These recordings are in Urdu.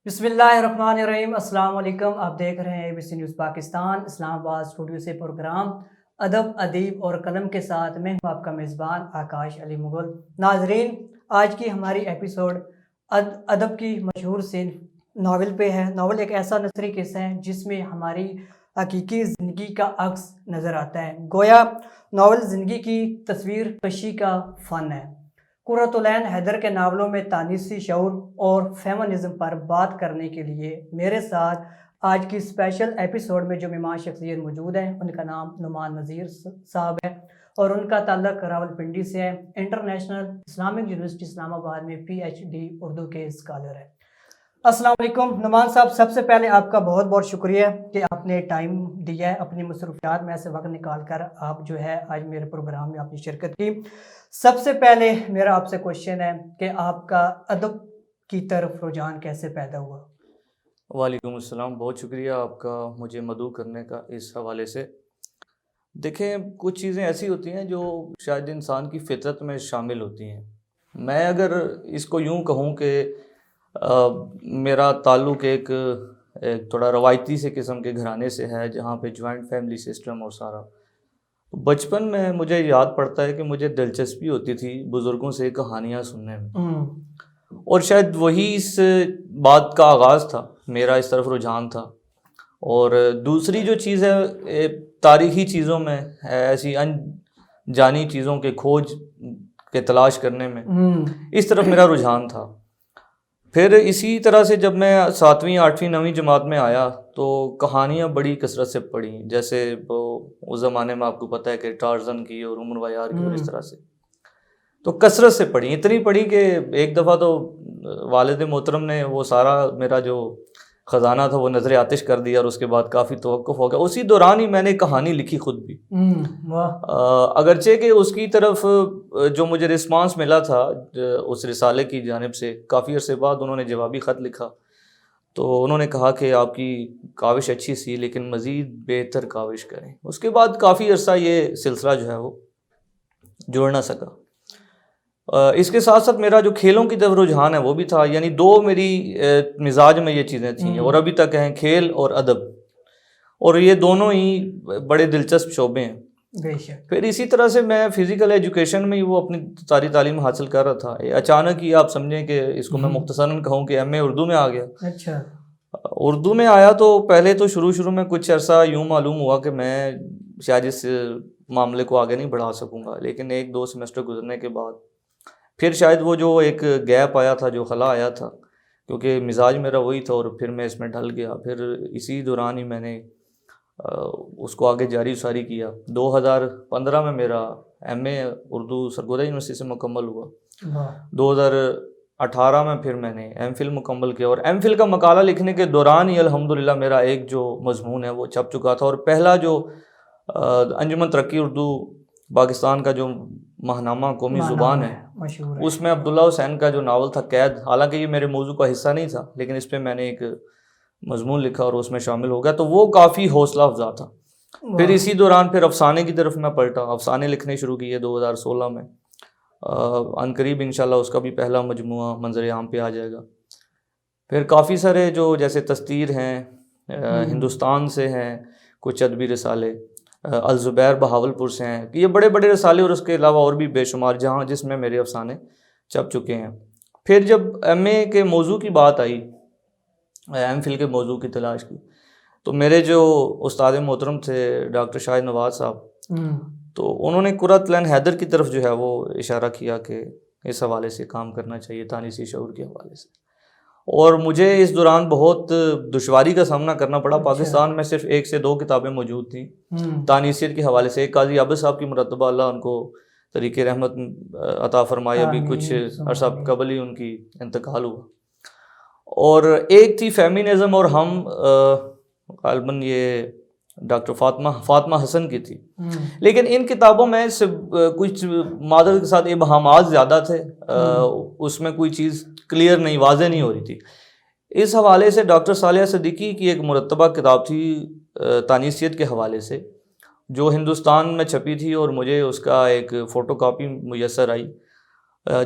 بسم اللہ الرحمن الرحیم۔ السلام علیکم، آپ دیکھ رہے ہیں ABC نیوز پاکستان اسلام آباد اسٹوڈیو سے پروگرام ادب ادیب اور قلم کے ساتھ میں ہوں آپ کا میزبان آکاش علی مغل۔ ناظرین، آج کی ہماری ایپیسوڈ ادب کی مشہور صنف ناول پہ ہے۔ ناول ایک ایسا نثری قصہ ہے جس میں ہماری حقیقی زندگی کا عکس نظر آتا ہے، گویا ناول زندگی کی تصویر کشی کا فن ہے۔ قرۃ العین حیدر کے ناولوں میں تانیثی شعور اور فیمنزم پر بات کرنے کے لیے میرے ساتھ آج کی اسپیشل ایپیسوڈ میں جو مہمان شخصیت موجود ہیں، ان کا نام نعمان نذیر صاحب ہے اور ان کا تعلق راولپنڈی سے ہے۔ انٹرنیشنل اسلامک یونیورسٹی اسلام آباد میں PhD اردو کے اسکالر ہے۔ السلام علیکم نعمان صاحب، سب سے پہلے آپ کا بہت بہت شکریہ کہ آپ نے ٹائم دیا ہے، اپنی مصروفیات میں سے وقت نکال کر آپ جو ہے آج میرے پروگرام میں آپ نے شرکت کی۔ سب سے پہلے میرا آپ سے کوشچن ہے کہ آپ کا ادب کی طرف رجحان کیسے پیدا ہوا؟ وعلیکم السلام، بہت شکریہ آپ کا مجھے مدعو کرنے کا۔ اس حوالے سے دیکھیں، کچھ چیزیں ایسی ہوتی ہیں جو شاید انسان کی فطرت میں شامل ہوتی ہیں۔ میں اگر اس کو یوں کہوں کہ میرا تعلق ایک تھوڑا روایتی سے قسم کے گھرانے سے ہے، جہاں پہ جوائنٹ فیملی سسٹم اور سارا بچپن میں مجھے یاد پڑتا ہے کہ مجھے دلچسپی ہوتی تھی بزرگوں سے کہانیاں سننے میں، اور شاید وہی اس بات کا آغاز تھا، میرا اس طرف رجحان تھا۔ اور دوسری جو چیز ہے، تاریخی چیزوں میں، ایسی انجانی چیزوں کے کھوج کے تلاش کرنے میں، اس طرف میرا رجحان تھا۔ پھر اسی طرح سے جب میں 7ویں 8ویں 9ویں جماعت میں آیا تو کہانیاں بڑی کثرت سے پڑھیں، جیسے اس زمانے میں آپ کو پتہ ہے کہ ٹارزن کی اور عمر ویار کی، اور اس طرح سے تو کثرت سے پڑھی، اتنی پڑھی کہ ایک دفعہ تو والد محترم نے وہ سارا میرا جو خزانہ تھا وہ نظر آتش کر دیا، اور اس کے بعد کافی توقف ہو گیا۔ اسی دوران ہی میں نے کہانی لکھی خود بھی، اگرچہ کہ اس کی طرف جو مجھے رسپانس ملا تھا اس رسالے کی جانب سے، کافی عرصے بعد انہوں نے جوابی خط لکھا تو انہوں نے کہا کہ آپ کی کاوش اچھی سی، لیکن مزید بہتر کاوش کریں۔ اس کے بعد کافی عرصہ یہ سلسلہ جو ہے وہ جوڑ نہ سکا۔ اس کے ساتھ ساتھ میرا جو کھیلوں کی طرف رجحان ہے وہ بھی تھا، یعنی دو میری مزاج میں یہ چیزیں تھیں اور ابھی تک ہیں، کھیل اور ادب، اور یہ دونوں ہی بڑے دلچسپ شعبے ہیں۔ پھر اسی طرح سے میں فزیکل ایجوکیشن میں ہی وہ اپنی ساری تعلیم حاصل کر رہا تھا، اچانک ہی آپ سمجھیں کہ اس کو میں مختصراً کہوں کہ MA اردو میں آ گیا۔ اچھا، اردو میں آیا تو پہلے تو شروع میں کچھ عرصہ یوں معلوم ہوا کہ میں شاید اس معاملے کو آگے نہیں بڑھا سکوں گا، لیکن 1-2 سیمسٹر گزرنے کے بعد پھر شاید وہ جو ایک گیپ آیا تھا، جو خلا آیا تھا، کیونکہ مزاج میرا وہی تھا، اور پھر میں اس میں ڈھل گیا۔ پھر اسی دوران ہی میں نے اس کو آگے جاری ساری کیا۔ 2015 میں میرا MA اردو سرگودا یونیورسٹی سے مکمل ہوا۔ 2018 میں پھر میں نے MPhil مکمل کیا، اور MPhil کا مقالہ لکھنے کے دوران ہی الحمدللہ میرا ایک جو مضمون ہے وہ چھپ چکا تھا، اور پہلا جو انجمن ترقی اردو پاکستان کا جو ماہنامہ قومی زبان ہے، اس میں عبداللہ حسین کا جو ناول تھا قید، حالانکہ یہ میرے موضوع کا حصہ نہیں تھا، لیکن اس پہ میں نے ایک مضمون لکھا اور اس میں شامل ہو گیا، تو وہ کافی حوصلہ افزا تھا۔ پھر اسی دوران پھر افسانے کی طرف میں پلٹا، افسانے لکھنے شروع کیے 2016 میں۔ عنقریب انشاءاللہ اس کا بھی پہلا مجموعہ منظر عام پہ آ جائے گا۔ پھر کافی سارے جو جیسے تستیر ہیں، ہندوستان سے ہیں کچھ ادبی رسالے، الزبیر بہاولپور سے ہیں، یہ بڑے بڑے رسالے، اور اس کے علاوہ اور بھی بے شمار جس میں میرے افسانے چھپ چکے ہیں۔ پھر جب MA کے موضوع کی بات آئی، MPhil کے موضوع کی تلاش کی، تو میرے جو استاد محترم تھے ڈاکٹر شاہد نواز صاحب، تو انہوں نے قرۃ العین حیدر کی طرف جو ہے وہ اشارہ کیا کہ اس حوالے سے کام کرنا چاہیے، تانیثی شعور کے حوالے سے۔ اور مجھے اس دوران بہت دشواری کا سامنا کرنا پڑا۔ پاکستان میں صرف 1 سے 2 کتابیں موجود تھیں تانیثیت کے حوالے سے۔ ایک قاضی عابد صاحب کی مرتبہ اللہ ان کو طریق رحمت عطا فرمائے، ابھی کچھ عرصہ قبل ہی ان کی انتقال ہوا، اور ایک تھی فیمینزم، اور ہم غالباً یہ ڈاکٹر فاطمہ حسن کی تھی، لیکن ان کتابوں میں کچھ معذرت کے ساتھ ابہامات زیادہ تھے، اس میں کوئی چیز کلیئر نہیں، واضح نہیں ہو رہی تھی۔ اس حوالے سے ڈاکٹر صالحہ صدیقی کی ایک مرتبہ کتاب تھی تانیثیت کے حوالے سے، جو ہندوستان میں چھپی تھی، اور مجھے اس کا ایک فوٹو کاپی میسر آئی،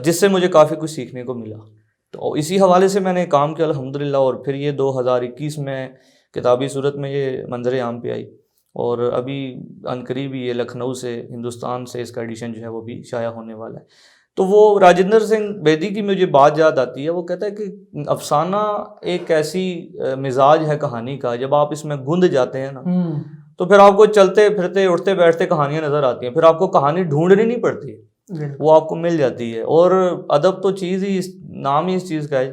جس سے مجھے کافی کچھ سیکھنے کو ملا۔ تو اسی حوالے سے میں نے کام کیا الحمدللہ، اور پھر یہ 2021 میں کتابی صورت میں یہ منظر عام پہ آئی، اور ابھی عنقریب یہ لکھنؤ سے، ہندوستان سے اس کا ایڈیشن جو ہے وہ بھی شائع ہونے والا ہے۔ تو وہ راجندر سنگھ بیدی کی مجھے بات یاد آتی ہے، وہ کہتا ہے کہ افسانہ ایک ایسی مزاج ہے کہانی کا، جب آپ اس میں گند جاتے ہیں نا تو پھر آپ کو چلتے پھرتے اٹھتے بیٹھتے کہانیاں نظر آتی ہیں، پھر آپ کو کہانی ڈھونڈنی نہیں پڑتی، وہ آپ کو مل جاتی ہے۔ اور ادب تو چیز ہی، نام ہی اس چیز کا ہے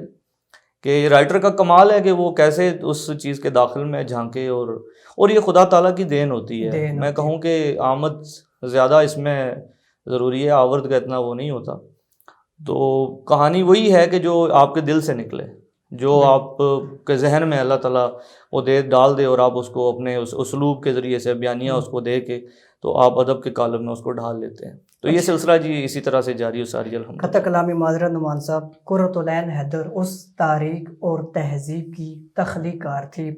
کہ رائٹر کا کمال ہے کہ وہ کیسے اس چیز کے داخل میں جھانکے، اور یہ خدا تعالیٰ کی دین ہوتی ہے۔ میں کہوں کہ آمد زیادہ اس میں ضروری ہے، آورد کا اتنا وہ نہیں ہوتا۔ تو کہانی وہی ہے کہ جو آپ کے دل سے نکلے، جو آپ کے ذہن میں اللہ تعالیٰ وہ ڈال دے، اور آپ اس کو اپنے اس اسلوب کے ذریعے سے بیانیہ اس کو دے کے تو آپ ادب کے کالم میں اس کو ڈھال لیتے ہیں۔ تو یہ سلسلہ جی اسی طرح سے جاری و ساری الحمدللہ۔ خطہ کلامی معذرت نعمان صاحب، قرۃ العین حیدر اس تاریخ اور تہذیب کی تخلیق کار تھی،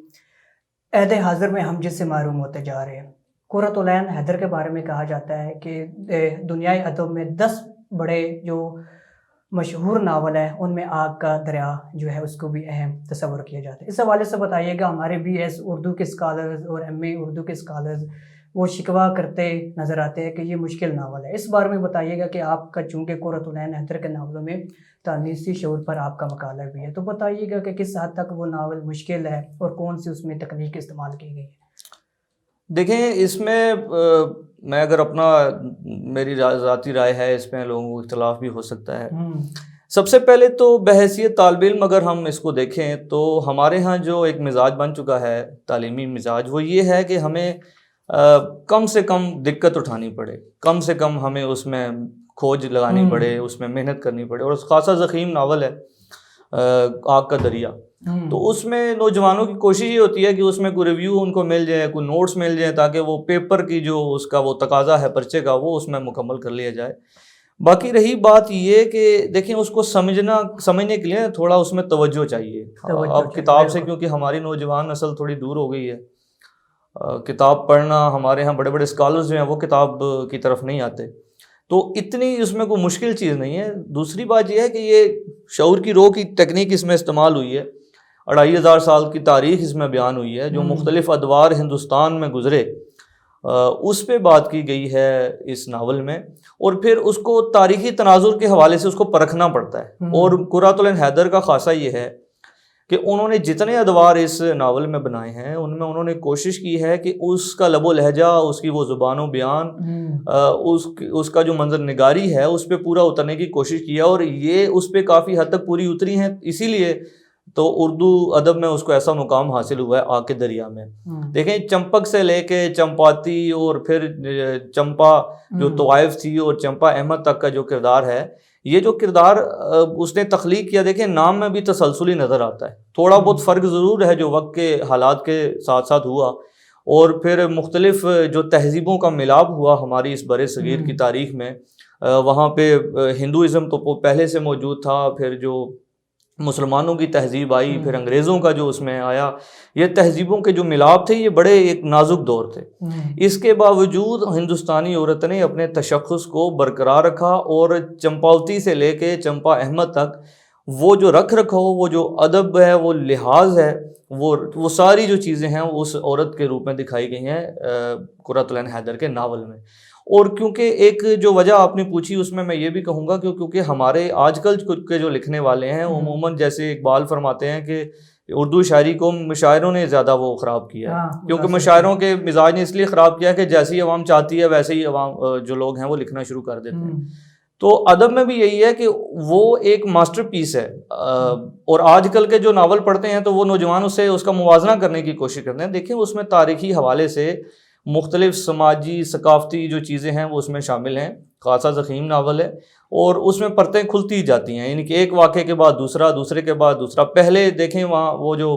عہد حاضر میں ہم جس سے محروم ہوتے جا رہے ہیں۔ قرۃ العین حیدر کے بارے میں کہا جاتا ہے کہ دنیائے ادب میں 10 بڑے جو مشہور ناول ہیں ان میں آگ کا دریا جو ہے اس کو بھی اہم تصور کیا جاتا ہے۔ اس حوالے سے بتائیے گا، ہمارے BS اردو کے اسکالرز اور MA اردو کے اسکالرز وہ شکوہ کرتے نظر آتے ہیں کہ یہ مشکل ناول ہے، اس بارے میں بتائیے گا کہ آپ کا چونکہ قرۃ العین حیدر کے ناولوں میں تانیثی شعور پر آپ کا مقالہ بھی ہے، تو بتائیے گا کہ کس حد تک وہ ناول مشکل ہے اور کون سی اس میں تکنیک استعمال کی گئی ہے۔ دیکھیں اس میں میں اگر میری ذاتی رائے ہے، اس میں لوگوں کو اختلاف بھی ہو سکتا ہے۔ سب سے پہلے تو بحیثیت طالب علم اگر ہم اس کو دیکھیں تو ہمارے ہاں جو ایک مزاج بن چکا ہے، تعلیمی مزاج، وہ یہ ہے کہ ہمیں کم سے کم دقت اٹھانی پڑے، کم سے کم ہمیں اس میں کھوج لگانی پڑے، اس میں محنت کرنی پڑے۔ اور خاصا ضخیم ناول ہے آگ کا دریا، تو اس میں نوجوانوں کی کوشش یہ ہوتی ہے کہ اس میں کوئی ریویو ان کو مل جائے، کوئی نوٹس مل جائے، تاکہ وہ پیپر کی جو اس کا وہ تقاضا ہے پرچے کا، وہ اس میں مکمل کر لیا جائے۔ باقی رہی بات یہ کہ دیکھیں اس کو سمجھنے کے لیے تھوڑا اس میں توجہ چاہیے۔ اب کتاب سے کیونکہ ہماری نوجوان نسل تھوڑی دور ہو گئی ہے، کتاب پڑھنا، ہمارے ہاں بڑے بڑے اسکالرز جو ہیں وہ کتاب کی طرف نہیں آتے، تو اتنی اس میں کوئی مشکل چیز نہیں ہے۔ دوسری بات یہ ہے کہ یہ شعور کی رو کی تکنیک اس میں استعمال ہوئی ہے، 2500 سال کی تاریخ اس میں بیان ہوئی ہے، جو مختلف ادوار ہندوستان میں گزرے اس پہ بات کی گئی ہے اس ناول میں، اور پھر اس کو تاریخی تناظر کے حوالے سے اس کو پرکھنا پڑتا ہے۔ اور قرۃ العین حیدر کا خاصہ یہ ہے کہ انہوں نے جتنے ادوار اس ناول میں بنائے ہیں ان میں انہوں نے کوشش کی ہے کہ اس کا لب و لہجہ، اس کی وہ زبان و بیان، اس کا جو منظر نگاری ہے اس پہ پورا اترنے کی کوشش کیا، اور یہ اس پہ کافی حد تک پوری اتری ہیں۔ اسی لیے تو اردو ادب میں اس کو ایسا مقام حاصل ہوا ہے آگ کے دریا میں۔ دیکھیں چمپک سے لے کے چمپاتی، اور پھر چمپا جو طوائف تھی، اور چمپا احمد تک کا جو کردار ہے، یہ جو کردار اس نے تخلیق کیا، دیکھیں نام میں بھی تسلسلی نظر آتا ہے، تھوڑا بہت فرق ضرور ہے جو وقت کے حالات کے ساتھ ساتھ ہوا، اور پھر مختلف جو تہذیبوں کا ملاپ ہوا ہماری اس برِ صغیر کی تاریخ میں۔ وہاں پہ ہندوازم تو پہلے سے موجود تھا، پھر جو مسلمانوں کی تہذیب آئی، پھر انگریزوں کا جو اس میں آیا، یہ تہذیبوں کے جو ملاپ تھے یہ بڑے ایک نازک دور تھے۔ اس کے باوجود ہندوستانی عورت نے اپنے تشخص کو برقرار رکھا، اور چمپاوتی سے لے کے چمپا احمد تک وہ جو رکھو، وہ جو ادب ہے، وہ لحاظ ہے، وہ ساری جو چیزیں ہیں اس عورت کے روپ میں دکھائی گئی ہیں قرۃ العین حیدر کے ناول میں۔ اور کیونکہ ایک جو وجہ آپ نے پوچھی اس میں یہ بھی کہوں گا کہ کیونکہ ہمارے آج کل کے جو لکھنے والے ہیں عموماً، جیسے اقبال فرماتے ہیں کہ اردو شاعری کو مشاعروں نے زیادہ وہ خراب کیا ہے، کیونکہ مشاعروں کے مزاج نے اس لیے خراب کیا کہ جیسی عوام چاہتی ہے ویسے ہی عوام جو لوگ ہیں وہ لکھنا شروع کر دیتے ہیں۔ تو ادب میں بھی یہی ہے کہ وہ ایک ماسٹر پیس ہے، اور آج کل کے جو ناول پڑھتے ہیں تو وہ نوجوان اس سے اس کا موازنہ کرنے کی کوشش کرتے ہیں۔ دیکھیں اس میں تاریخی حوالے سے مختلف سماجی ثقافتی جو چیزیں ہیں وہ اس میں شامل ہیں، خاصا ضخیم ناول ہے، اور اس میں پرتیں کھلتی جاتی ہیں، یعنی کہ ایک واقعے کے بعد دوسرا، دوسرے کے بعد دوسرا۔ پہلے دیکھیں وہاں وہ جو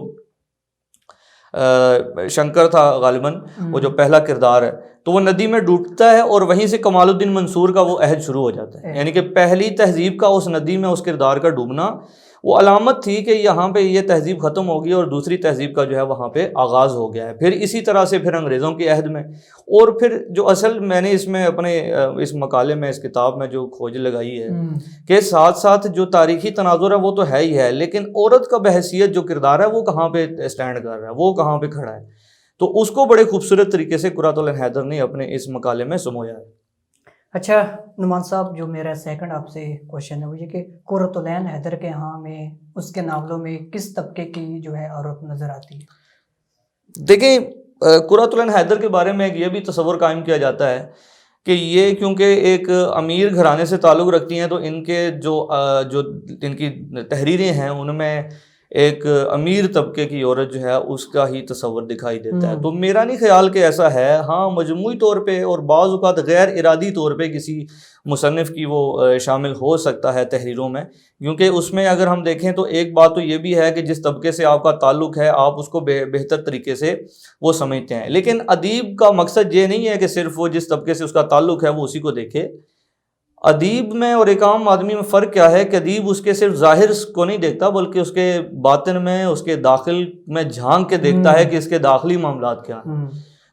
شنکر تھا غالباً، وہ جو پہلا کردار ہے، تو وہ ندی میں ڈوبتا ہے، اور وہیں سے کمال الدین منصور کا وہ عہد شروع ہو جاتا ہے، یعنی کہ پہلی تہذیب کا اس ندی میں اس کردار کا ڈوبنا، وہ علامت تھی کہ یہاں پہ یہ تہذیب ختم ہوگی اور دوسری تہذیب کا جو ہے وہاں پہ آغاز ہو گیا ہے. پھر اسی طرح سے پھر انگریزوں کے عہد میں، اور پھر جو اصل میں نے اس میں اپنے اس مقالے میں، اس کتاب میں جو کھوج لگائی ہے کہ ساتھ ساتھ جو تاریخی تناظر ہے وہ تو ہے ہی ہے، لیکن عورت کا بحیثیت جو کردار ہے وہ کہاں پہ اسٹینڈ کر رہا ہے، وہ کہاں پہ کھڑا ہے. تو اس کو بڑے خوبصورت طریقے سے قرۃ العین حیدر نے اپنے اس مقالے میں سمویا ہے. اچھا نعمان صاحب، جو میرا سیکنڈ آپ سے کوشچن ہے وہ یہ کہ قرۃ العین حیدر کے ہاں میں، اس کے ناولوں میں کس طبقے کی جو ہے عورت نظر آتی ہے؟ دیکھیں قرۃ العین حیدر کے بارے میں یہ بھی تصور قائم کیا جاتا ہے کہ یہ کیونکہ ایک امیر گھرانے سے تعلق رکھتی ہیں، تو ان کے جو ان کی تحریریں ہیں ان میں ایک امیر طبقے کی عورت جو ہے اس کا ہی تصور دکھائی دیتا ہے. تو میرا نہیں خیال کہ ایسا ہے. ہاں مجموعی طور پہ اور بعض اوقات غیر ارادی طور پہ کسی مصنف کی وہ شامل ہو سکتا ہے تحریروں میں، کیونکہ اس میں اگر ہم دیکھیں تو ایک بات تو یہ بھی ہے کہ جس طبقے سے آپ کا تعلق ہے آپ اس کو بہتر طریقے سے وہ سمجھتے ہیں. لیکن ادیب کا مقصد یہ نہیں ہے کہ صرف وہ جس طبقے سے اس کا تعلق ہے وہ اسی کو دیکھے. ادیب میں اور ایک عام آدمی میں فرق کیا ہے کہ ادیب اس کے صرف ظاہر کو نہیں دیکھتا بلکہ اس کے باطن میں، اس کے داخل میں جھانک کے دیکھتا ہے کہ اس کے داخلی معاملات کیا ہیں.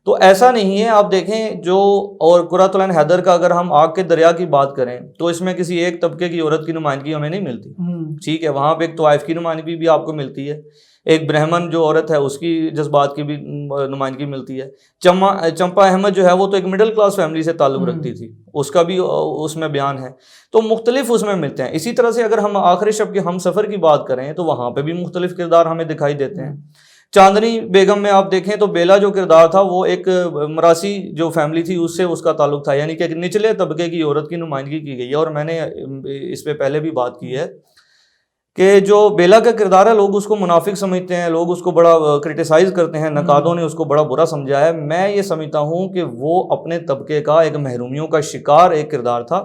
تو ایسا نہیں ہے. آپ دیکھیں جو، اور قرۃ العین حیدر کا اگر ہم آگ کے دریا کی بات کریں تو اس میں کسی ایک طبقے کی عورت کی نمائندگی ہمیں نہیں ملتی. ٹھیک ہے، وہاں پہ ایک طوائف کی نمائندگی بھی آپ کو ملتی ہے، ایک برہمن جو عورت ہے اس کی جذبات کی بھی نمائندگی ملتی ہے. چمپا احمد جو ہے وہ تو ایک مڈل کلاس فیملی سے تعلق رکھتی تھی، اس کا بھی اس میں بیان ہے. تو مختلف اس میں ملتے ہیں. اسی طرح سے اگر ہم آخری شب کے ہم سفر کی بات کریں تو وہاں پہ بھی مختلف کردار ہمیں دکھائی دیتے ہیں. چاندنی بیگم میں آپ دیکھیں تو بیلا جو کردار تھا وہ ایک مراسی جو فیملی تھی اس سے اس کا تعلق تھا، یعنی کہ ایک نچلے طبقے کی عورت کی نمائندگی کی گئی ہے. اور میں نے اس پہ پہلے بھی بات کی ہے کہ جو بیلا کا کردار ہے لوگ اس کو منافق سمجھتے ہیں، لوگ اس کو بڑا کرٹیسائز کرتے ہیں، نقادوں نے اس کو بڑا برا سمجھا ہے. میں یہ سمجھتا ہوں کہ وہ اپنے طبقے کا ایک محرومیوں کا شکار ایک کردار تھا،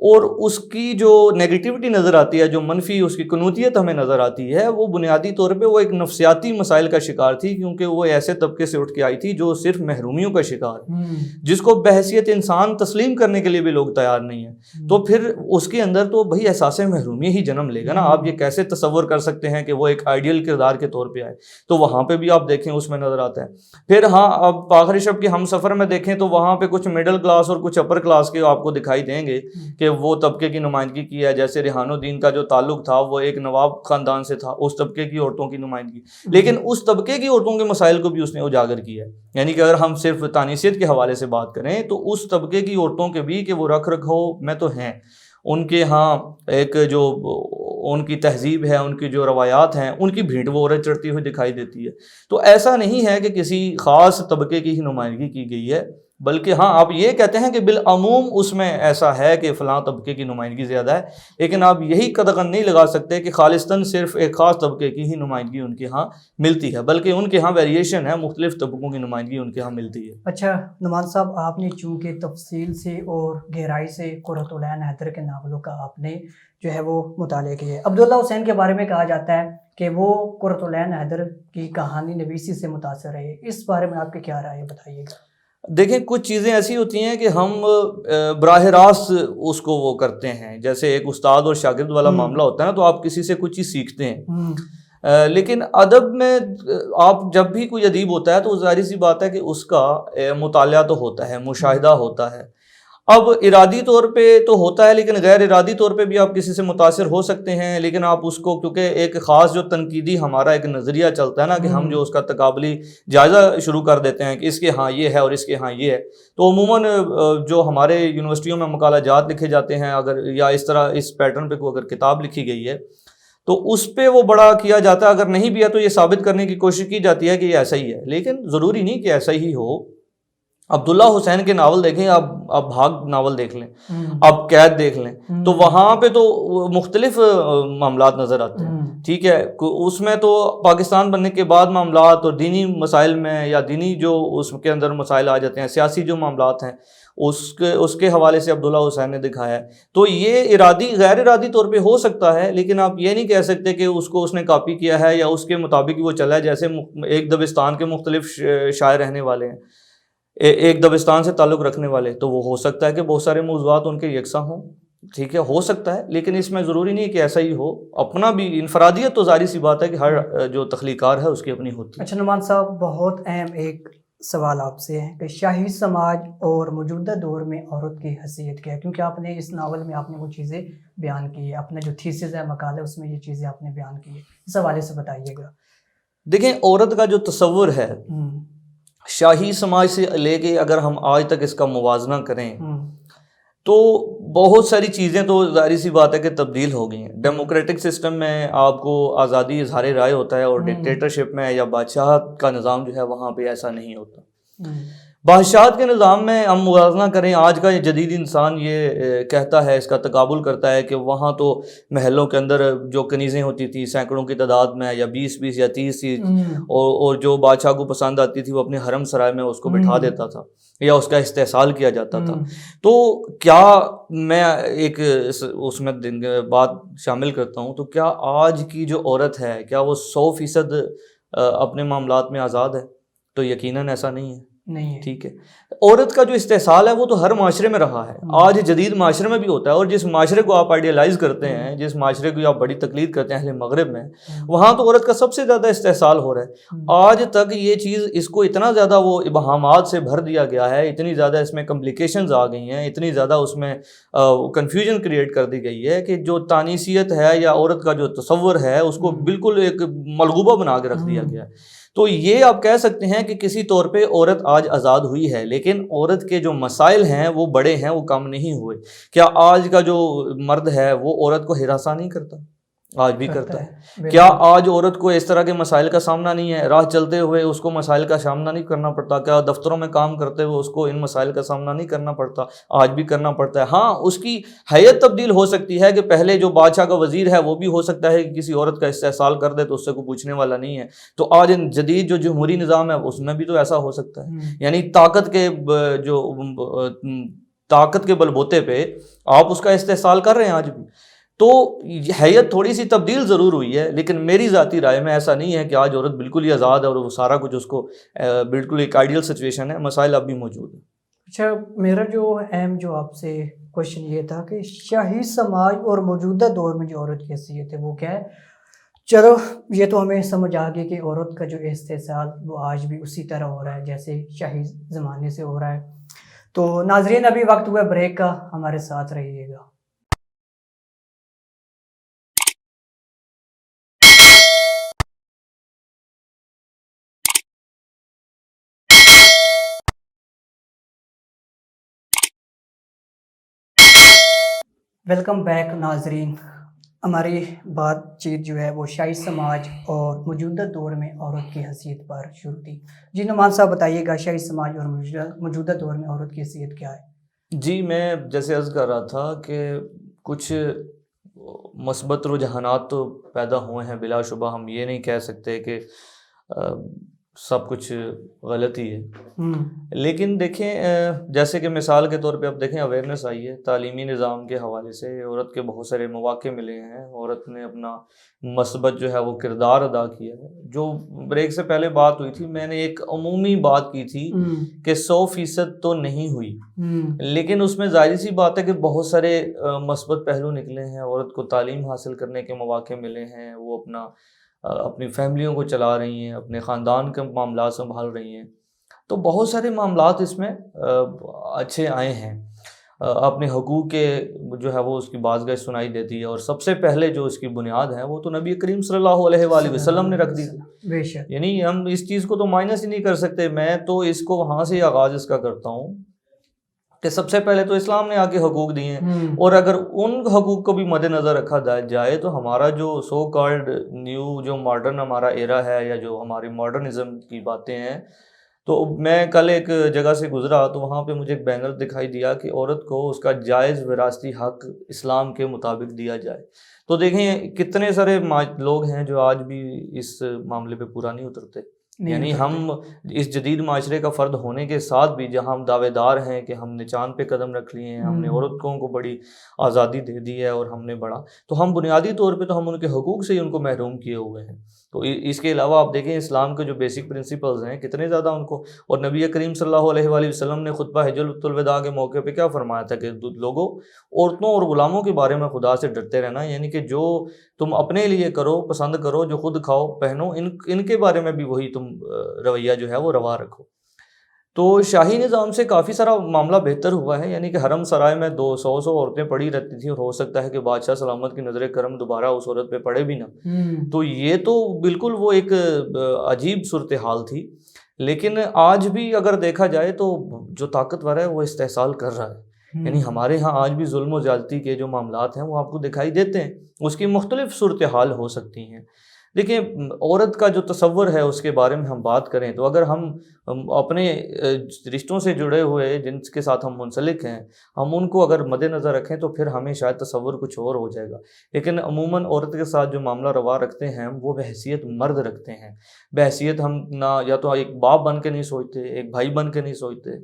اور اس کی جو نیگیٹیوٹی نظر آتی ہے، جو منفی اس کی قنوتیت ہمیں نظر آتی ہے، وہ بنیادی طور پہ وہ ایک نفسیاتی مسائل کا شکار تھی، کیونکہ وہ ایسے طبقے سے اٹھ کے آئی تھی جو صرف محرومیوں کا شکار ہے، جس کو بحیثیت انسان تسلیم کرنے کے لیے بھی لوگ تیار نہیں ہیں. تو پھر اس کے اندر تو بھائی احساس محرومی ہی جنم لے گا نا. آپ یہ کیسے تصور کر سکتے ہیں کہ وہ ایک آئیڈیل کردار کے طور پہ آئے؟ تو وہاں پہ بھی آپ دیکھیں اس میں نظر آتا ہے. پھر ہاں اب آخری شب کے ہم سفر میں دیکھیں تو وہاں پہ کچھ مڈل کلاس اور کچھ اپر کلاس کے آپ کو دکھائی دیں گے کہ وہ طبقے کی نمائندگی کی ہے. جیسے ریحان الدین کا جو تعلق تھا وہ ایک نواب خاندان سے تھا، اس طبقے کی عورتوں کی نمائندگی، لیکن اس طبقے کی عورتوں کے مسائل کو بھی اس نے اجاگر کیا ہے. یعنی کہ اگر ہم صرف تانیثیت کے حوالے سے بات کریں تو اس طبقے کی عورتوں کے بھی کہ وہ رکھ رکھاؤ میں تو ہیں، ان کے ہاں ایک جو ان کی تہذیب ہے، ان کی جو روایات ہیں، ان کی بھیڑ وہ عورت چڑھتی ہوئی دکھائی دیتی ہے. تو ایسا نہیں ہے کہ کسی خاص طبقے کی ہی نمائندگی کی گئی ہے، بلکہ ہاں آپ یہ کہتے ہیں کہ بالعموم اس میں ایسا ہے کہ فلاں طبقے کی نمائندگی زیادہ ہے، لیکن آپ یہی قدغن نہیں لگا سکتے کہ خالصتاً صرف ایک خاص طبقے کی ہی نمائندگی ان کے ہاں ملتی ہے، بلکہ ان کے ہاں ویریشن ہے، مختلف طبقوں کی نمائندگی ان کے ہاں ملتی ہے. اچھا نعمان صاحب، آپ نے چونکہ تفصیل سے اور گہرائی سے قرۃ العین حیدر کے ناولوں کا آپ نے جو ہے وہ مطالعہ کیا ہے. عبداللہ حسین کے بارے میں کہا جاتا ہے کہ وہ قرۃ العین حیدر کی کہانی نویسی سے متاثر ہے، اس بارے میں آپ کی کیا رائے ہے، بتائیے گا. دیکھیں کچھ چیزیں ایسی ہوتی ہیں کہ ہم براہ راست اس کو وہ کرتے ہیں، جیسے ایک استاد اور شاگرد والا معاملہ ہوتا ہے نا، تو آپ کسی سے کچھ چیز سیکھتے ہیں. لیکن ادب میں آپ جب بھی کوئی ادیب ہوتا ہے تو ظاہر سی بات ہے کہ اس کا مطالعہ تو ہوتا ہے، مشاہدہ ہوتا ہے. اب ارادی طور پہ تو ہوتا ہے، لیکن غیر ارادی طور پہ بھی آپ کسی سے متاثر ہو سکتے ہیں. لیکن آپ اس کو، کیونکہ ایک خاص جو تنقیدی ہمارا ایک نظریہ چلتا ہے نا کہ ہم جو اس کا تقابلی جائزہ شروع کر دیتے ہیں کہ اس کے ہاں یہ ہے اور اس کے ہاں یہ ہے، تو عموماً جو ہمارے یونیورسٹیوں میں مقالہ جات لکھے جاتے ہیں اگر، یا اس طرح اس پیٹرن پہ کوئی اگر کتاب لکھی گئی ہے تو اس پہ وہ بڑا کیا جاتا ہے. اگر نہیں بھی ہے تو یہ ثابت کرنے کی کوشش کی جاتی ہے کہ یہ ایسا ہی ہے، لیکن ضروری نہیں کہ ایسا ہی ہو. عبداللہ حسین کے ناول دیکھیں آپ بھاگ ناول دیکھ لیں، آپ قید دیکھ لیں، تو وہاں پہ تو مختلف معاملات نظر آتے ہیں. ٹھیک ہے، اس میں تو پاکستان بننے کے بعد معاملات اور دینی مسائل میں، یا دینی جو اس کے اندر مسائل آ جاتے ہیں، سیاسی جو معاملات ہیں اس کے حوالے سے عبداللہ حسین نے دکھایا ہے. تو یہ ارادی غیر ارادی طور پہ ہو سکتا ہے، لیکن آپ یہ نہیں کہہ سکتے کہ اس کو اس نے کاپی کیا ہے یا اس کے مطابق وہ چلا ہے. جیسے ایک دبستان کے مختلف شاعر رہنے والے ہیں، ایک دبستان سے تعلق رکھنے والے، تو وہ ہو سکتا ہے کہ بہت سارے موضوعات ان کے یکساں ہوں، ٹھیک ہے، ہو سکتا ہے، لیکن اس میں ضروری نہیں کہ ایسا ہی ہو. اپنا بھی انفرادیت تو ظاہر سی بات ہے کہ ہر جو تخلیقار ہے اس کی اپنی ہوتی ہے. اچھا نعمان صاحب، بہت اہم ایک سوال آپ سے ہے کہ شاہی سماج اور موجودہ دور میں عورت کی حیثیت کیا ہے؟ کیونکہ آپ نے اس ناول میں آپ نے وہ چیزیں بیان کی ہے، اپنا جو تھیسس ہے مقالہ ہے اس میں یہ چیزیں آپ نے بیان کی ہے، اس حوالے سے بتائیے گا. دیکھیں، عورت کا جو تصور ہے شاہی سماج سے لے کے اگر ہم آج تک اس کا موازنہ کریں تو بہت ساری چیزیں تو ظاہر سی بات ہے کہ تبدیل ہو گئی ہیں. ڈیموکریٹک سسٹم میں آپ کو آزادی اظہار رائے ہوتا ہے، اور ڈکٹیٹرشپ میں یا بادشاہت کا نظام جو ہے وہاں پہ ایسا نہیں ہوتا. بادشاہت کے نظام میں ہم موازنہ کریں، آج کا یہ جدید انسان یہ کہتا ہے، اس کا تقابل کرتا ہے کہ وہاں تو محلوں کے اندر جو کنیزیں ہوتی تھی سینکڑوں کی تعداد میں، یا 20 یا 30 تھی، اور جو بادشاہ کو پسند آتی تھی وہ اپنے حرم سرائے میں اس کو بٹھا دیتا تھا یا اس کا استحصال کیا جاتا تھا. تو کیا میں ایک اس میں بات شامل کرتا ہوں، تو کیا آج کی جو عورت ہے کیا وہ 100% اپنے معاملات میں آزاد ہے؟ تو یقیناً ایسا نہیں ہے. ٹھیک ہے، عورت کا جو استحصال ہے وہ تو ہر معاشرے میں رہا ہے، آج جدید معاشرے میں بھی ہوتا ہے. اور جس معاشرے کو آپ آئیڈیالائز کرتے ہیں، جس معاشرے کو آپ بڑی تقلید کرتے ہیں اہل مغرب میں، وہاں تو عورت کا سب سے زیادہ استحصال ہو رہا ہے. آج تک یہ چیز، اس کو اتنا زیادہ وہ ابہامات سے بھر دیا گیا ہے، اتنی زیادہ اس میں کمپلیکیشنز آ گئی ہیں، اتنی زیادہ اس میں کنفیوژن کریٹ کر دی گئی ہے کہ جو تانیثیت ہے یا عورت کا جو تصور ہے اس کو بالکل ایک ملغوبہ بنا کے رکھ دیا گیا ہے. تو یہ آپ کہہ سکتے ہیں کہ کسی طور پہ عورت آج آزاد ہوئی ہے، لیکن عورت کے جو مسائل ہیں وہ بڑے ہیں، وہ کم نہیں ہوئے. کیا آج کا جو مرد ہے وہ عورت کو ہراساں نہیں کرتا؟ آج بھی کرتا ہے. کیا آج عورت کو اس طرح کے مسائل کا سامنا نہیں ہے؟ راہ چلتے ہوئے اس کو مسائل کا سامنا نہیں کرنا پڑتا؟ کیا دفتروں میں کام کرتے ہوئے اس کو ان مسائل کا سامنا نہیں کرنا پڑتا؟ آج بھی کرنا پڑتا ہے. ہاں، اس کی حیت تبدیل ہو سکتی ہے کہ پہلے جو بادشاہ کا وزیر ہے وہ بھی ہو سکتا ہے کہ کسی عورت کا استحصال کر دے تو اس سے کوئی پوچھنے والا نہیں ہے. تو آج جدید جو جمہوری نظام ہے اس میں بھی تو ایسا ہو سکتا ہے. یعنی طاقت کے بلبوتے پہ آپ اس کا استحصال کر رہے ہیں آج بھی. تو حیت تھوڑی سی تبدیل ضرور ہوئی ہے، لیکن میری ذاتی رائے میں ایسا نہیں ہے کہ آج عورت بالکل ہی آزاد ہے اور وہ سارا کچھ اس کو بالکل ایک آئیڈیل سچویشن ہے. مسائل اب بھی موجود ہیں. اچھا، میرا جو اہم جو آپ سے کوشچن یہ تھا کہ شاہی سماج اور موجودہ دور میں جو عورت کی حیثیت ہے وہ کیا ہے؟ چلو یہ تو ہمیں سمجھ آ گئی کہ عورت کا جو استحصال وہ آج بھی اسی طرح ہو رہا ہے جیسے شاہی زمانے سے ہو رہا ہے. تو ناظرین، ابھی وقت ہوا بریک کا، ہمارے ساتھ رہیے گا. ویلکم بیک ناظرین. ہماری بات چیت جو ہے وہ شاہی سماج اور موجودہ دور میں عورت کی حیثیت پر شروع تھی. جی نعمان صاحب بتائیے گا، شاہی سماج اور موجودہ دور میں عورت کی حیثیت کیا ہے؟ جی، میں جیسے عرض کر رہا تھا کہ کچھ مثبت رجحانات تو پیدا ہوئے ہیں، بلا شبہ ہم یہ نہیں کہہ سکتے کہ سب کچھ غلط ہی ہے. لیکن دیکھیں، جیسے کہ مثال کے طور پہ اب دیکھیں اویئرنیس آئی ہے تعلیمی نظام کے حوالے سے، عورت کے بہت سارے مواقع ملے ہیں، عورت نے اپنا مثبت جو ہے وہ کردار ادا کیا ہے. جو بریک سے پہلے بات ہوئی تھی، میں نے ایک عمومی بات کی تھی کہ 100% تو نہیں ہوئی، لیکن اس میں ظاہر سی بات ہے کہ بہت سارے مثبت پہلو نکلے ہیں. عورت کو تعلیم حاصل کرنے کے مواقع ملے ہیں، وہ اپنی فیملیوں کو چلا رہی ہیں، اپنے خاندان کے معاملات سنبھال رہی ہیں. تو بہت سارے معاملات اس میں اچھے آئے ہیں. اپنے حقوق کے جو ہے وہ اس کی بازگاہ سنائی دیتی ہے، اور سب سے پہلے جو اس کی بنیاد ہے وہ تو نبی کریم صلی اللہ علیہ وآلہ وسلم نے رکھ دی. یعنی ہم اس چیز کو تو مائنس ہی نہیں کر سکتے. میں تو اس کو وہاں سے آغاز اس کا کرتا ہوں کہ سب سے پہلے تو اسلام نے آگے حقوق دیے ہیں، اور اگر ان حقوق کو بھی مد نظر رکھا جائے تو ہمارا جو سو کالڈ نیو جو ماڈرن ہمارا ایرا ہے، یا جو ہماری ماڈرنزم کی باتیں ہیں، تو میں کل ایک جگہ سے گزرا تو وہاں پہ مجھے ایک بینر دکھائی دیا کہ عورت کو اس کا جائز وراثتی حق اسلام کے مطابق دیا جائے. تو دیکھیں کتنے سارے لوگ ہیں جو آج بھی اس معاملے پہ پورا نہیں اترتے. یعنی ہم اس جدید معاشرے کا فرد ہونے کے ساتھ بھی جہاں ہم دعوے دار ہیں کہ ہم نے چاند پہ قدم رکھ لیے ہیں، ہم نے عورتوں کو بڑی آزادی دے دی ہے اور ہم نے بڑا، تو ہم بنیادی طور پہ تو ہم ان کے حقوق سے ہی ان کو محروم کیے ہوئے ہیں. تو اس کے علاوہ آپ دیکھیں اسلام کے جو بیسک پرنسپلز ہیں کتنے زیادہ ان کو، اور نبی کریم صلی اللہ علیہ وآلہ وسلم نے خطبہ حجۃ الوداع کے موقع پہ کیا فرمایا تھا کہ لوگوں، عورتوں اور غلاموں کے بارے میں خدا سے ڈرتے رہنا، یعنی کہ جو تم اپنے لیے کرو، پسند کرو، جو خود کھاؤ پہنو، ان کے بارے میں بھی وہی تم رویہ جو ہے وہ روا رکھو۔ تو شاہی نظام سے کافی سارا معاملہ بہتر ہوا ہے، یعنی کہ حرم سرائے میں 200 عورتیں پڑی رہتی تھیں، اور ہو سکتا ہے کہ بادشاہ سلامت کی نظر کرم دوبارہ اس عورت پہ پڑے بھی نہ۔ تو یہ تو بالکل وہ ایک عجیب صورتحال تھی، لیکن آج بھی اگر دیکھا جائے تو جو طاقتور ہے وہ استحصال کر رہا ہے، یعنی ہمارے ہاں آج بھی ظلم و زیادتی کے جو معاملات ہیں وہ آپ کو دکھائی دیتے ہیں، اس کی مختلف صورتحال ہو سکتی ہیں۔ دیکھیں عورت کا جو تصور ہے اس کے بارے میں ہم بات کریں تو اگر ہم اپنے رشتوں سے جڑے ہوئے جن کے ساتھ ہم منسلک ہیں، ہم ان کو اگر مد نظر رکھیں تو پھر ہمیں شاید تصور کچھ اور ہو جائے گا، لیکن عموماً عورت کے ساتھ جو معاملہ روا رکھتے ہیں وہ بحیثیت مرد رکھتے ہیں، بحیثیت ہم نہ یا تو ایک باپ بن کے نہیں سوچتے، ایک بھائی بن کے نہیں سوچتے،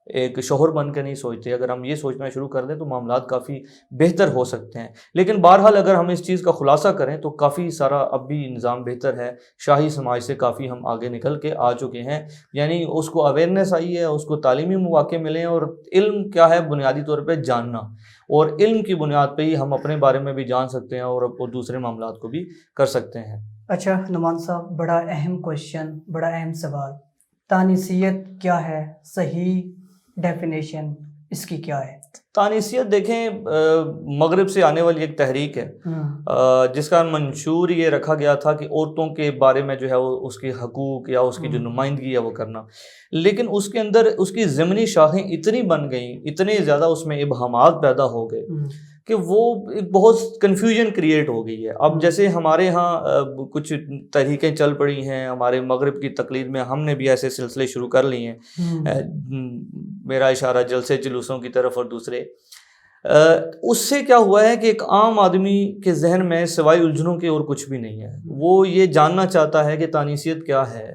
ایک شوہر بن کے نہیں سوچتے۔ اگر ہم یہ سوچنا شروع کر دیں تو معاملات کافی بہتر ہو سکتے ہیں، لیکن بہرحال اگر ہم اس چیز کا خلاصہ کریں تو کافی سارا اب بھی نظام بہتر ہے، شاہی سماج سے کافی ہم آگے نکل کے آ چکے ہیں، یعنی اس کو اویئرنیس آئی ہے، اس کو تعلیمی مواقع ملے ہیں، اور علم کیا ہے بنیادی طور پہ جاننا، اور علم کی بنیاد پہ ہی ہم اپنے بارے میں بھی جان سکتے ہیں اور دوسرے معاملات کو بھی کر سکتے ہیں۔ اچھا نعمان صاحب، بڑا اہم کوشچن، بڑا اہم سوال، تانیثیت کیا ہے؟ صحیح ڈیفینیشن اس کی کیا ہے؟ تانیثیت دیکھیں مغرب سے آنے والی ایک تحریک ہے جس کا منشور یہ رکھا گیا تھا کہ عورتوں کے بارے میں جو ہے وہ اس کے حقوق یا اس کی جو نمائندگی ہے وہ کرنا، لیکن اس کے اندر اس کی ضمنی شاخیں اتنی بن گئیں، اتنے زیادہ اس میں ابہامات پیدا ہو گئے کہ وہ ایک بہت کنفیوژن کریٹ ہو گئی ہے۔ اب جیسے ہمارے ہاں کچھ تحریکیں چل پڑی ہیں، ہمارے مغرب کی تقلید میں ہم نے بھی ایسے سلسلے شروع کر لیے ہیں، میرا اشارہ جلسے جلوسوں کی طرف، اور دوسرے اس سے کیا ہوا ہے کہ ایک عام آدمی کے ذہن میں سوائے الجھنوں کے اور کچھ بھی نہیں ہے، وہ یہ جاننا چاہتا ہے کہ تانیثیت کیا ہے،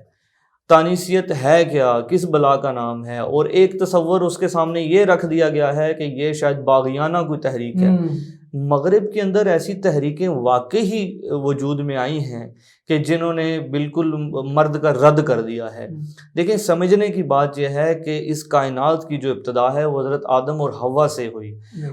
تانیثیت ہے کیا، کس بلا کا نام ہے، اور ایک تصور اس کے سامنے یہ رکھ دیا گیا ہے کہ یہ شاید باغیانہ کوئی تحریک ہے۔ مغرب کے اندر ایسی تحریکیں واقعی وجود میں آئی ہیں کہ جنہوں نے بالکل مرد کا رد کر دیا ہے۔ دیکھیں سمجھنے کی بات یہ ہے کہ اس کائنات کی جو ابتدا ہے وہ حضرت آدم اور حوا سے ہوئی،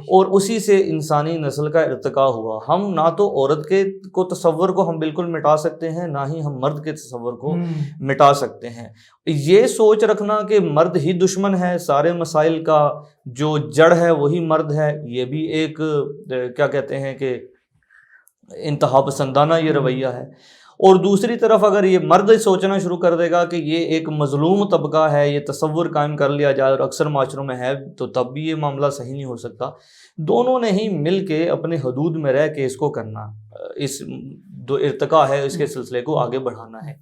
اور اسی سے انسانی نسل کا ارتقاء ہوا۔ ہم نہ تو عورت کے تصور کو ہم بالکل مٹا سکتے ہیں، نہ ہی ہم مرد کے تصور کو مٹا سکتے ہیں۔ یہ سوچ رکھنا کہ مرد ہی دشمن ہے، سارے مسائل کا جو جڑ ہے وہی مرد ہے، یہ بھی ایک کیا کہتے ہیں کہ انتہا پسندانہ یہ رویہ ہے۔ اور دوسری طرف اگر یہ مرد سوچنا شروع کر دے گا کہ یہ ایک مظلوم طبقہ ہے، یہ تصور قائم کر لیا جائے، اور اکثر معاشروں میں ہے، تو تب بھی یہ معاملہ صحیح نہیں ہو سکتا۔ دونوں نے ہی مل کے اپنے حدود میں رہ کے اس کو کرنا، اس جو ارتقاء ہے اس کے سلسلے کو آگے بڑھانا ہے۔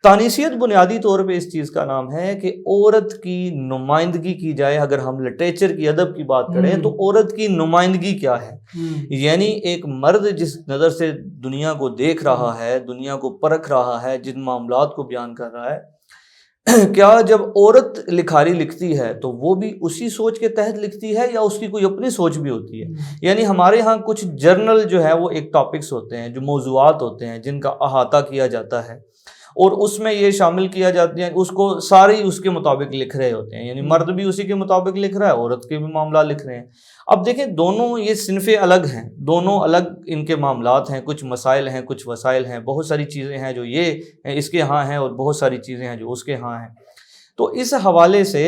تانیثیت بنیادی طور پہ اس چیز کا نام ہے کہ عورت کی نمائندگی کی جائے۔ اگر ہم لٹریچر کی، ادب کی بات کریں تو عورت کی نمائندگی کیا ہے، یعنی ایک مرد جس نظر سے دنیا کو دیکھ رہا ہے، دنیا کو پرکھ رہا ہے، جن معاملات کو بیان کر رہا ہے، کیا جب عورت لکھاری لکھتی ہے تو وہ بھی اسی سوچ کے تحت لکھتی ہے یا اس کی کوئی اپنی سوچ بھی ہوتی ہے؟ یعنی ہمارے ہاں کچھ جرنل جو ہے وہ ایک ٹاپکس ہوتے ہیں، جو موضوعات ہوتے ہیں جن کا احاطہ کیا جاتا ہے، اور اس میں یہ شامل کیا جاتا ہے، اس کو سارے اس کے مطابق لکھ رہے ہوتے ہیں، یعنی مرد بھی اسی کے مطابق لکھ رہا ہے، عورت کے بھی معاملات لکھ رہے ہیں۔ اب دیکھیں دونوں یہ صنفیں الگ ہیں، دونوں الگ ان کے معاملات ہیں، کچھ مسائل ہیں، کچھ وسائل ہیں، بہت ساری چیزیں ہیں جو یہ اس کے ہاں ہیں اور بہت ساری چیزیں ہیں جو اس کے ہاں ہیں۔ تو اس حوالے سے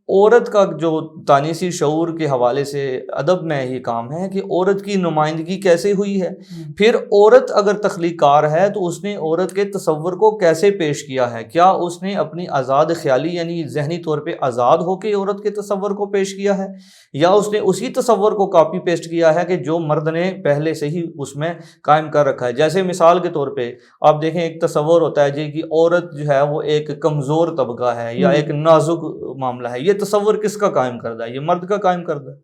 عورت کا جو تانیثی شعور کے حوالے سے ادب میں یہ کام ہے کہ عورت کی نمائندگی کیسے ہوئی ہے، پھر عورت اگر تخلیق کار ہے تو اس نے عورت کے تصور کو کیسے پیش کیا ہے، کیا اس نے اپنی آزاد خیالی یعنی ذہنی طور پہ آزاد ہو کے عورت کے تصور کو پیش کیا ہے، یا اس نے اسی تصور کو کاپی پیسٹ کیا ہے کہ جو مرد نے پہلے سے ہی اس میں قائم کر رکھا ہے۔ جیسے مثال کے طور پہ آپ دیکھیں ایک تصور ہوتا ہے جی کہ عورت جو ہے وہ ایک کمزور طبقہ ہے یا ایک نازک معاملہ ہے، یہ تصور کس کا قائم کردہ ہے؟ یہ مرد کا قائم کردہ ہے۔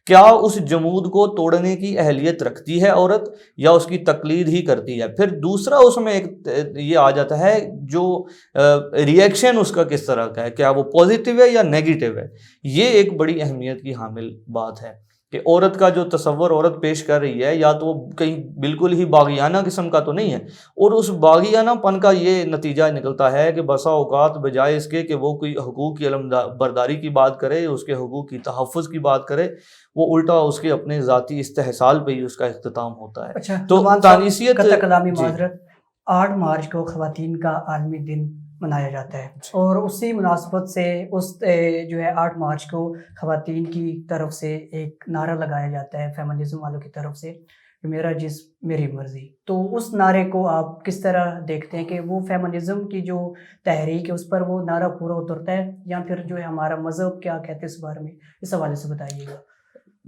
کیا اس جمود کو توڑنے کی اہلیت رکھتی ہے عورت یا اس کی تقلید ہی کرتی ہے؟ پھر دوسرا اس میں ایک یہ آ جاتا ہے جو ری ایکشن اس کا کس طرح کا ہے، کیا وہ پازیٹیو ہے یا نیگیٹو ہے؟ یہ ایک بڑی اہمیت کی حامل بات ہے۔ کہ عورت کا جو تصور عورت پیش کر رہی ہے یا تو وہ کہیں بالکل ہی باغیانہ قسم کا تو نہیں ہے، اور اس باغیانہ پن کا یہ نتیجہ نکلتا ہے کہ بسا اوقات بجائے اس کے کہ وہ کوئی حقوق کی علم برداری کی بات کرے، اس کے حقوق کی تحفظ کی بات کرے، وہ الٹا اس کے اپنے ذاتی استحصال پہ ہی اس کا اختتام ہوتا ہے۔ اچھا، تو تانیثیت قطع کلامی جی معذرت، 8 مارچ کو خواتین کا عالمی دن منایا جاتا ہے، اور اسی مناسبت سے اس جو ہے 8 مارچ کو خواتین کی طرف سے ایک نعرہ لگایا جاتا ہے فیمنزم والوں کی طرف سے کہ میرا جسم میری مرضی۔ تو اس نعرے کو آپ کس طرح دیکھتے ہیں کہ وہ فیمنزم کی جو تحریک ہے اس پر وہ نعرہ پورا اترتا ہے، یا پھر جو ہے ہمارا مذہب کیا کہتے ہیں اس بارے میں، اس حوالے سے بتائیے گا۔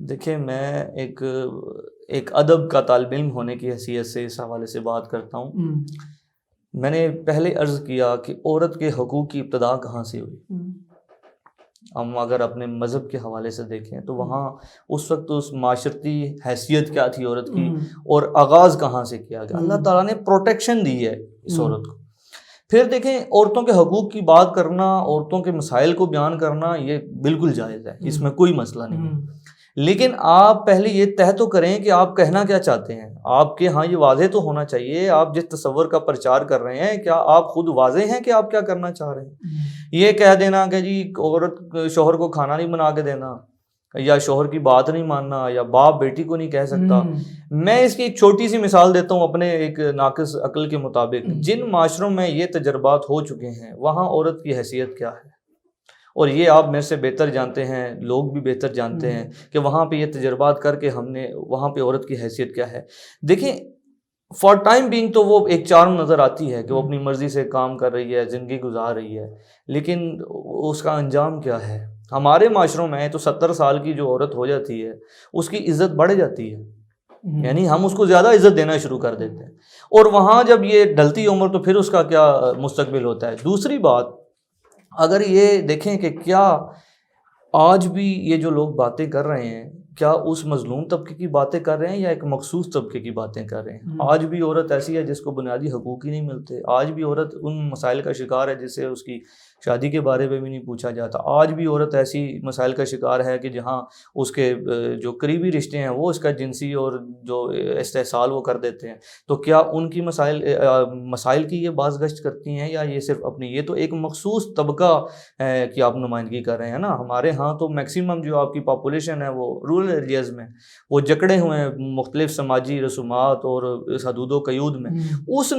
دیکھیں، میں ایک ادب کا طالب علم ہونے کی حیثیت سے اس حوالے سے بات کرتا ہوں۔ میں نے پہلے عرض کیا کہ عورت کے حقوق کی ابتدا کہاں سے ہوئی۔ ہم اگر اپنے مذہب کے حوالے سے دیکھیں تو وہاں اس وقت اس معاشرتی حیثیت کیا تھی عورت کی، اور آغاز کہاں سے کیا گیا۔ اللہ تعالیٰ نے پروٹیکشن دی ہے اس عورت کو۔ پھر دیکھیں، عورتوں کے حقوق کی بات کرنا، عورتوں کے مسائل کو بیان کرنا، یہ بالکل جائز ہے، اس میں کوئی مسئلہ نہیں ہے، لیکن آپ پہلے یہ طے تو کریں کہ آپ کہنا کیا چاہتے ہیں۔ آپ کے ہاں یہ واضح تو ہونا چاہیے، آپ جس تصور کا پرچار کر رہے ہیں کیا آپ خود واضح ہیں کہ آپ کیا کرنا چاہ رہے ہیں؟ یہ کہہ دینا کہ جی عورت شوہر کو کھانا نہیں بنا کے دینا، یا شوہر کی بات نہیں ماننا، یا باپ بیٹی کو نہیں کہہ سکتا۔ میں اس کی ایک چھوٹی سی مثال دیتا ہوں اپنے ایک ناقص عقل کے مطابق۔ جن معاشروں میں یہ تجربات ہو چکے ہیں وہاں عورت کی حیثیت کیا ہے، اور یہ آپ میرے سے بہتر جانتے ہیں، لوگ بھی بہتر جانتے ہیں کہ وہاں پہ یہ تجربات کر کے ہم نے وہاں پہ عورت کی حیثیت کیا ہے۔ دیکھیں، فار ٹائم بینگ تو وہ ایک چارم نظر آتی ہے کہ وہ اپنی مرضی سے کام کر رہی ہے، زندگی گزار رہی ہے، لیکن اس کا انجام کیا ہے؟ ہمارے معاشروں میں تو 70 سال کی جو عورت ہو جاتی ہے اس کی عزت بڑھ جاتی ہے، یعنی ہم اس کو زیادہ عزت دینا شروع کر دیتے ہیں، اور وہاں جب یہ ڈھلتی عمر تو پھر اس کا کیا مستقبل ہوتا ہے۔ دوسری بات، اگر یہ دیکھیں کہ کیا آج بھی یہ جو لوگ باتیں کر رہے ہیں کیا اس مظلوم طبقے کی باتیں کر رہے ہیں یا ایک مخصوص طبقے کی باتیں کر رہے ہیں؟ آج بھی عورت ایسی ہے جس کو بنیادی حقوق ہی نہیں ملتے، آج بھی عورت ان مسائل کا شکار ہے جس سے اس کی شادی کے بارے میں بھی نہیں پوچھا جاتا، آج بھی عورت ایسی مسائل کا شکار ہے کہ جہاں اس کے جو قریبی رشتے ہیں وہ اس کا جنسی اور جو استحصال وہ کر دیتے ہیں۔ تو کیا ان کی مسائل کی یہ باز گشت کرتی ہیں، یا یہ صرف اپنی، یہ تو ایک مخصوص طبقہ کی آپ نمائندگی کر رہے ہیں نا۔ ہمارے ہاں تو میکسیمم جو آپ کی پاپولیشن ہے وہ رورل ایریاز میں وہ جکڑے ہوئے ہیں مختلف سماجی رسومات اور حدود و قیود میں۔ اس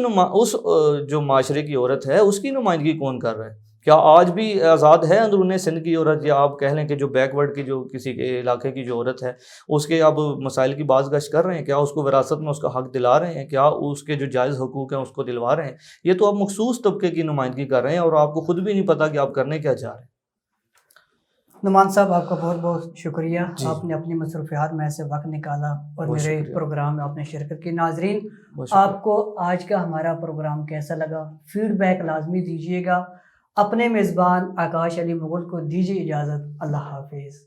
جو معاشرے کی عورت ہے اس کی نمائندگی کون کر رہا ہے؟ کیا آج بھی آزاد ہے اندرون سندھ کی عورت، یا آپ کہہ لیں کہ جو بیک ورڈ کی جو کسی کے علاقے کی جو عورت ہے اس کے اب مسائل کی باز گشت کر رہے ہیں؟ کیا اس کو وراثت میں اس کا حق دلا رہے ہیں؟ کیا اس کے جو جائز حقوق ہیں اس کو دلوا رہے ہیں؟ یہ تو آپ مخصوص طبقے کی نمائندگی کر رہے ہیں اور آپ کو خود بھی نہیں پتا کہ آپ کرنے کیا چاہ رہے ہیں۔ نعمان صاحب، آپ کا بہت بہت شکریہ، آپ نے اپنی مصروفیات میں سے وقت نکالا اور میرے پروگرام میں آپ نے شرکت کی۔ ناظرین، آپ کو آج کا ہمارا پروگرام کیسا لگا؟ فیڈ بیک لازمی دیجیے گا۔ اپنے میزبان آکاش علی مغل کو دیجیے اجازت۔ اللہ حافظ۔